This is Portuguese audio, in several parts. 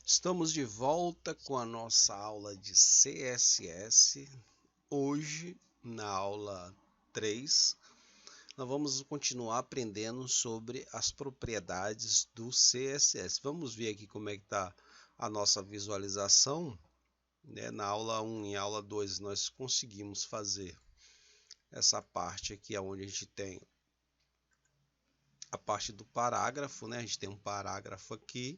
Estamos de volta com a nossa aula de CSS. Hoje, na aula 3, nós vamos continuar aprendendo sobre as propriedades do CSS. Vamos ver aqui como é que está a nossa visualização, né? Na aula 1 e aula 2 nós conseguimos fazer essa parte aqui, onde a gente tem a parte do parágrafo, né? A gente tem um parágrafo aqui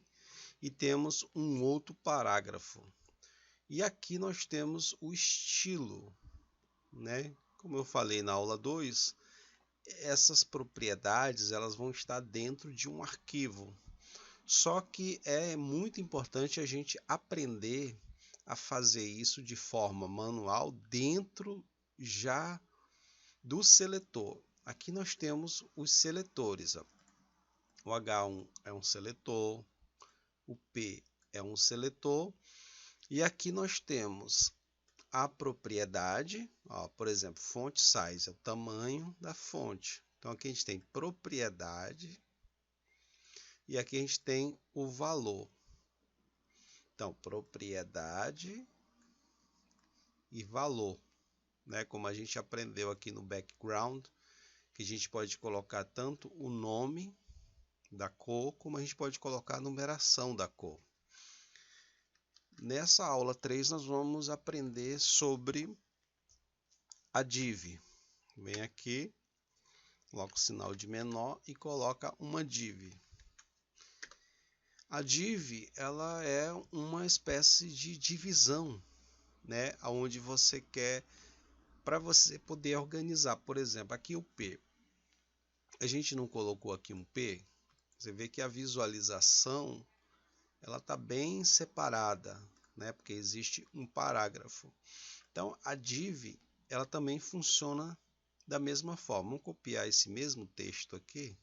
e temos um outro parágrafo. E aqui nós temos o estilo, né? Como eu falei na aula 2, essas propriedades elas vão estar dentro de um arquivo. Só que é muito importante a gente aprender a fazer isso de forma manual dentro já do seletor. Aqui nós temos os seletores. O H1 é um seletor, o P é um seletor, e aqui nós temos a propriedade, por exemplo, font size é o tamanho da fonte. Então aqui a gente tem propriedade e aqui a gente tem o valor. Então, propriedade e valor, né? Como a gente aprendeu aqui no background, que a gente pode colocar tanto o nome da cor, como a gente pode colocar a numeração da cor. Nessa aula 3 nós vamos aprender sobre a div. Vem aqui, coloca o sinal de menor e coloca uma div. A div ela é uma espécie de divisão, né? Onde você quer, para você poder organizar. Por exemplo, aqui o P. A gente não colocou aqui um P. Você vê que a visualização ela está bem separada, né? Porque existe um parágrafo. Então a div ela também funciona da mesma forma. Vamos copiar esse mesmo texto aqui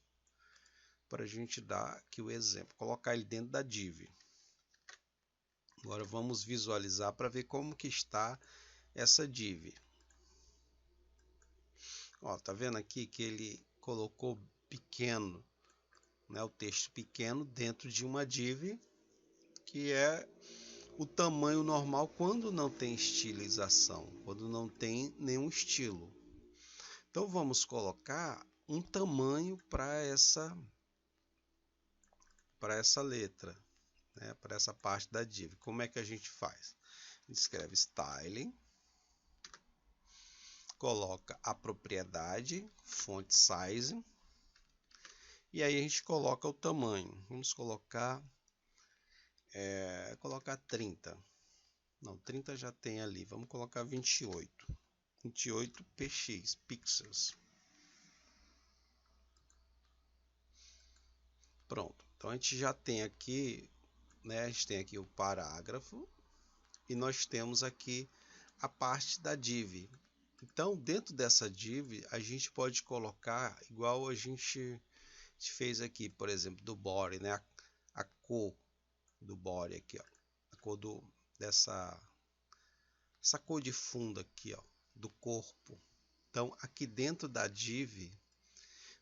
para a gente dar aqui o exemplo, colocar ele dentro da div. Agora vamos visualizar para ver como que está essa div. Ó, tá vendo aqui que ele colocou pequeno, né, o texto pequeno dentro de uma div, que é o tamanho normal quando não tem estilização, quando não tem nenhum estilo. Então vamos colocar um tamanho para essa letra, né, para essa parte da div. Como é que a gente faz? A gente escreve styling, coloca a propriedade font size e aí a gente coloca o tamanho. Vamos colocar 30. Não, 30 já tem ali. Vamos colocar 28 pixels. Pronto. Então a gente já tem aqui, né, a gente tem aqui o parágrafo e nós temos aqui a parte da div. Então, dentro dessa div, a gente pode colocar, igual a gente fez aqui, por exemplo, do body, né? A cor do body aqui, ó. A cor essa cor de fundo aqui, ó, do corpo. Então, aqui dentro da div,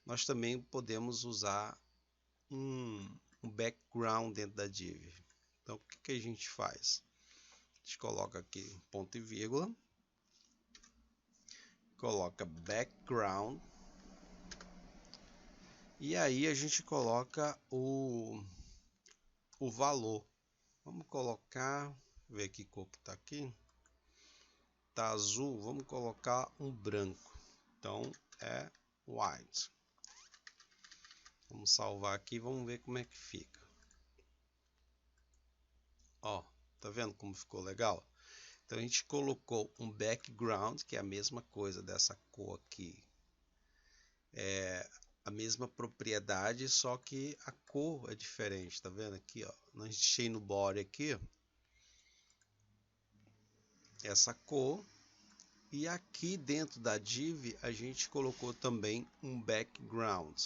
nós também podemos usar um background dentro da div. Então, o que a gente faz? A gente coloca aqui ponto e vírgula, coloca background e aí a gente coloca o valor. Vamos colocar, ver que cor que tá aqui. Tá azul, vamos colocar um branco. Então é white. Vamos salvar aqui, vamos ver como é que fica. Ó, tá vendo como ficou legal? Então a gente colocou um background, que é a mesma coisa dessa cor aqui. É a mesma propriedade, só que a cor é diferente, tá vendo aqui, ó? Nós deixei no body aqui essa cor e aqui dentro da div a gente colocou também um background.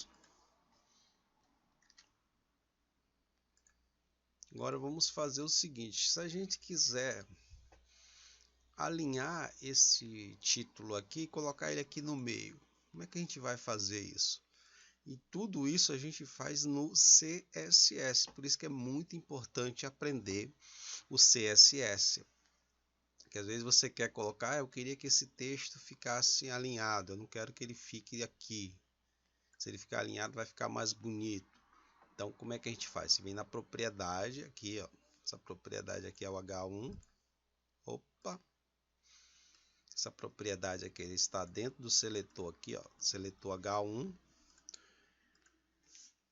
Agora vamos fazer o seguinte, se a gente quiser alinhar esse título aqui e colocar ele aqui no meio, como é que a gente vai fazer isso? E tudo isso a gente faz no CSS, por isso que é muito importante aprender o CSS. Porque às vezes você quer colocar, eu queria que esse texto ficasse alinhado, eu não quero que ele fique aqui. Se ele ficar alinhado, vai ficar mais bonito. Então, como é que a gente faz? Você vem na propriedade aqui, ó. Essa propriedade aqui é o H1. Opa! Essa propriedade aqui ele está dentro do seletor aqui, ó. Seletor H1.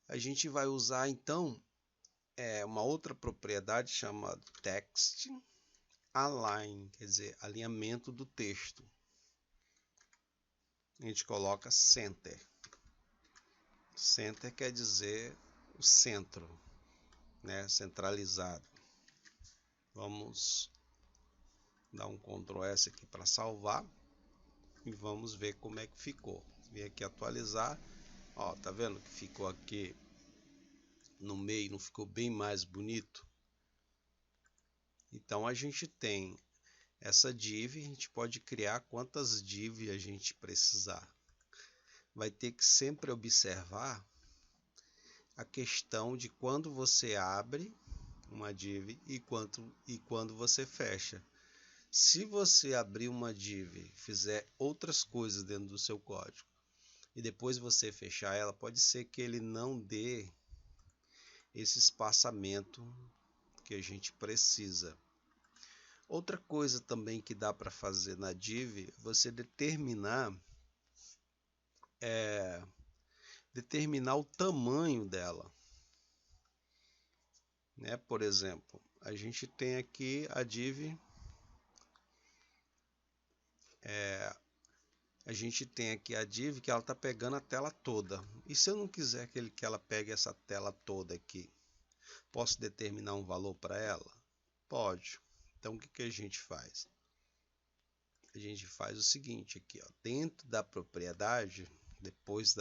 A gente vai usar então uma outra propriedade chamada text align, quer dizer, alinhamento do texto. A gente coloca center. Center quer dizer o centro, né? Centralizado. Vamos dar um Ctrl S aqui para salvar e vamos ver como é que ficou. Vem aqui atualizar, ó, tá vendo que ficou aqui no meio, não ficou bem mais bonito? Então a gente tem essa div, a gente pode criar quantas div a gente precisar. Vai ter que sempre observar a questão de quando você abre uma div e quando você fecha. Se você abrir uma div, fizer outras coisas dentro do seu código e depois você fechar ela, pode ser que ele não dê esse espaçamento que a gente precisa. Outra coisa também que dá para fazer na div, você determinar o tamanho dela, né? Por exemplo, a gente tem aqui a div, que ela está pegando a tela toda. E se eu não quiser que ela pegue essa tela toda aqui, posso determinar um valor para ela? Pode. Então o que a gente faz? A gente faz o seguinte aqui, ó, dentro da propriedade, depois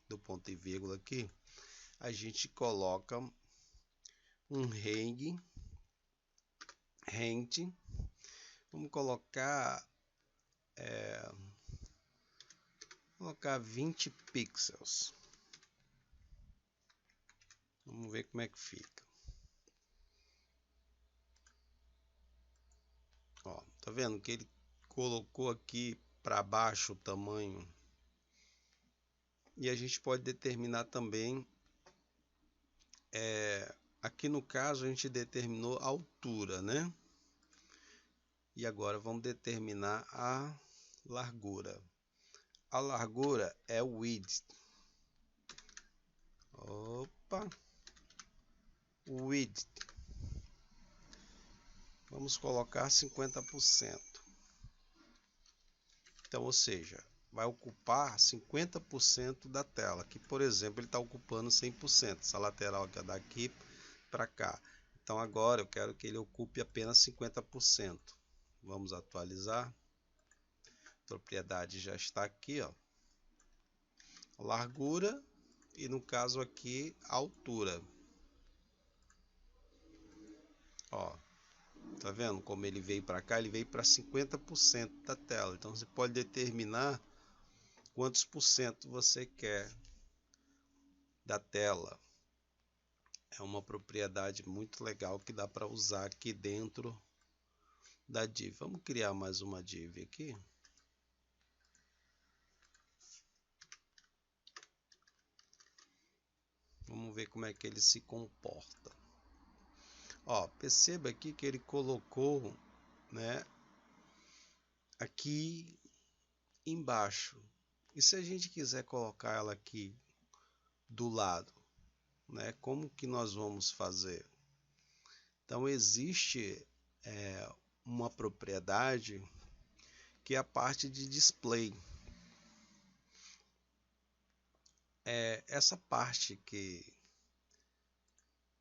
do ponto e vírgula aqui, a gente coloca um range, vamos colocar 20 pixels. Vamos ver como é que fica. Ó, tá vendo que ele colocou aqui para baixo o tamanho. E a gente pode determinar também, aqui no caso a gente determinou a altura, né? E agora vamos determinar a largura. A largura é o width. Opa! O width. Vamos colocar 50%. Então, ou seja, vai ocupar 50% da tela. Aqui, por exemplo, ele está ocupando 100%. Essa lateral que é daqui para cá. Então, agora eu quero que ele ocupe apenas 50%. Vamos atualizar. A propriedade já está aqui, ó. Largura e no caso aqui a altura. Ó, tá vendo como ele veio para cá? Ele veio para 50% da tela. Então você pode determinar quantos por cento você quer da tela. É uma propriedade muito legal que dá para usar aqui dentro da div. Vamos criar mais uma div aqui. Vamos ver como é que ele se comporta. Ó, perceba aqui que ele colocou, né, aqui embaixo. E se a gente quiser colocar ela aqui do lado, né, como que nós vamos fazer? Então existe uma propriedade que é a parte de display. Essa parte que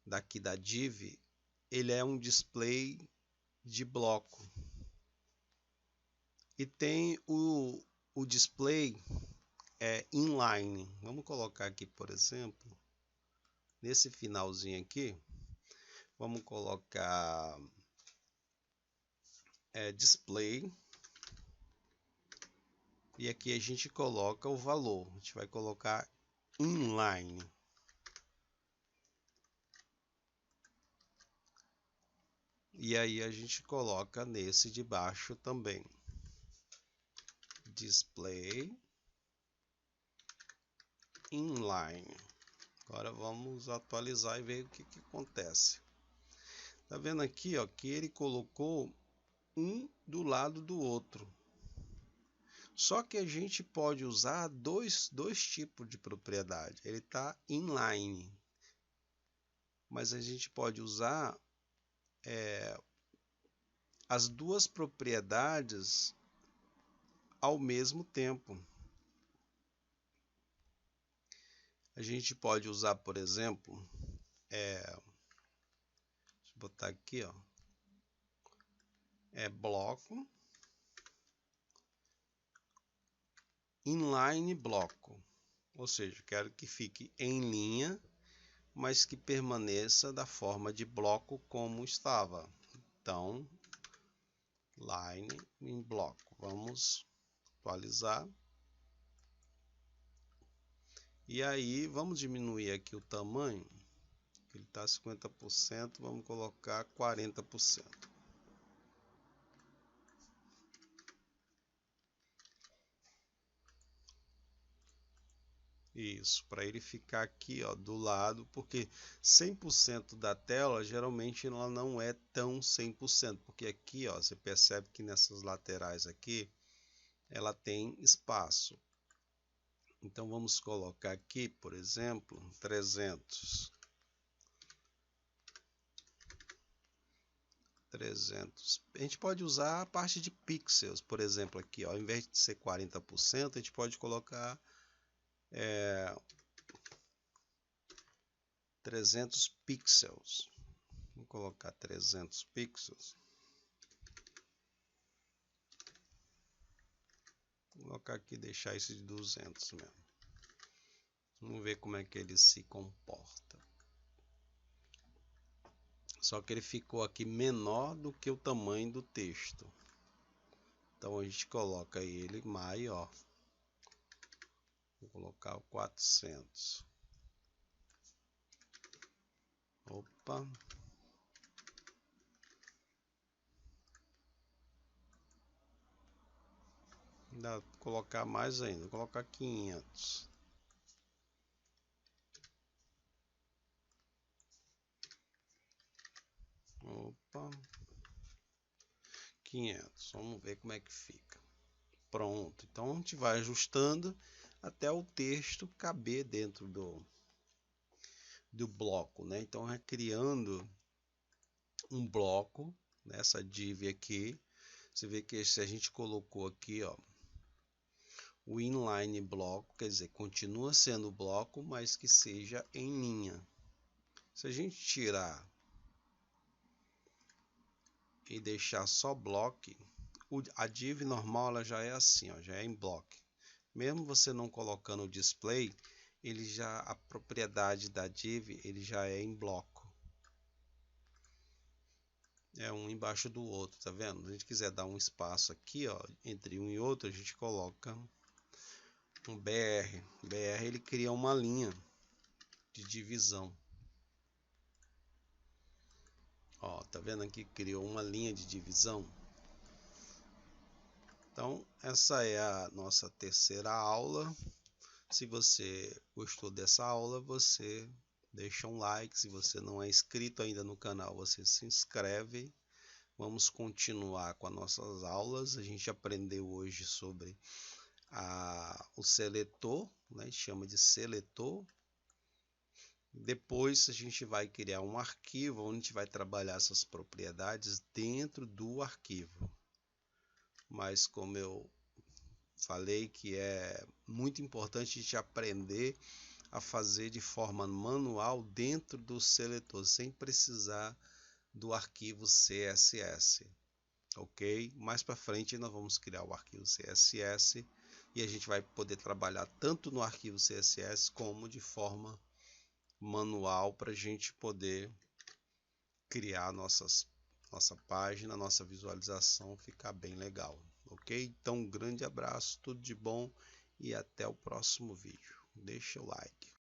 daqui da div, ele é um display de bloco. E tem o display inline. Vamos colocar aqui, por exemplo, nesse finalzinho aqui, vamos colocar display. E aqui a gente coloca o valor. A gente vai colocar inline. E aí a gente coloca nesse de baixo também. Display inline. Agora vamos atualizar e ver o que acontece. Tá vendo aqui, ó, que ele colocou um do lado do outro. Só que a gente pode usar dois tipos de propriedade. Ele está inline, mas a gente pode usar as duas propriedades ao mesmo tempo. A gente pode usar, por exemplo, deixa eu botar aqui, ó, bloco inline bloco, ou seja, quero que fique em linha, mas que permaneça da forma de bloco como estava. Então, line em bloco. Vamos atualizar. E aí, vamos diminuir aqui o tamanho. Ele está 50%, vamos colocar 40%. Isso, para ele ficar aqui, ó, do lado, porque 100% da tela geralmente ela não é tão 100%, porque aqui, ó, você percebe que nessas laterais aqui ela tem espaço. Então vamos colocar aqui, por exemplo, 300. 300. A gente pode usar a parte de pixels, por exemplo, aqui, ó, ao invés de ser 40%, a gente pode colocar 300 pixels. Vou colocar 300 pixels. Vou colocar aqui, deixar esse de 200 mesmo. Vamos ver como é que ele se comporta. Só que ele ficou aqui menor do que o tamanho do texto. Então a gente coloca ele maior. Vou colocar o 400. Opa. Ainda vou colocar mais ainda. Vou colocar 500. Opa. 500. Vamos ver como é que fica. Pronto. Então a gente vai ajustando até o texto caber dentro do bloco, né? Então recriando um bloco nessa div aqui. Você vê que se a gente colocou aqui, ó, o inline bloco, quer dizer, continua sendo bloco, mas que seja em linha. Se a gente tirar e deixar só bloco, a div normal ela já é assim, ó, já é em bloco. Mesmo você não colocando o display, ele já, a propriedade da div ele já é em bloco. É um embaixo do outro, tá vendo? Se a gente quiser dar um espaço aqui, ó, entre um e outro, a gente coloca um BR. BR ele cria uma linha de divisão. Ó, tá vendo aqui? Criou uma linha de divisão. Então, essa é a nossa terceira aula. Se você gostou dessa aula, você deixa um like. Se você não é inscrito ainda no canal, você se inscreve. Vamos continuar com as nossas aulas. A gente aprendeu hoje sobre o seletor, né? Chama de seletor. Depois a gente vai criar um arquivo onde a gente vai trabalhar essas propriedades dentro do arquivo. Mas como eu falei que é muito importante a gente aprender a fazer de forma manual dentro do seletor, sem precisar do arquivo CSS, ok? Mais para frente nós vamos criar o arquivo CSS e a gente vai poder trabalhar tanto no arquivo CSS como de forma manual para a gente poder criar nossa página, nossa visualização ficar bem legal, ok? Então um grande abraço, tudo de bom e até o próximo vídeo. deixa o like.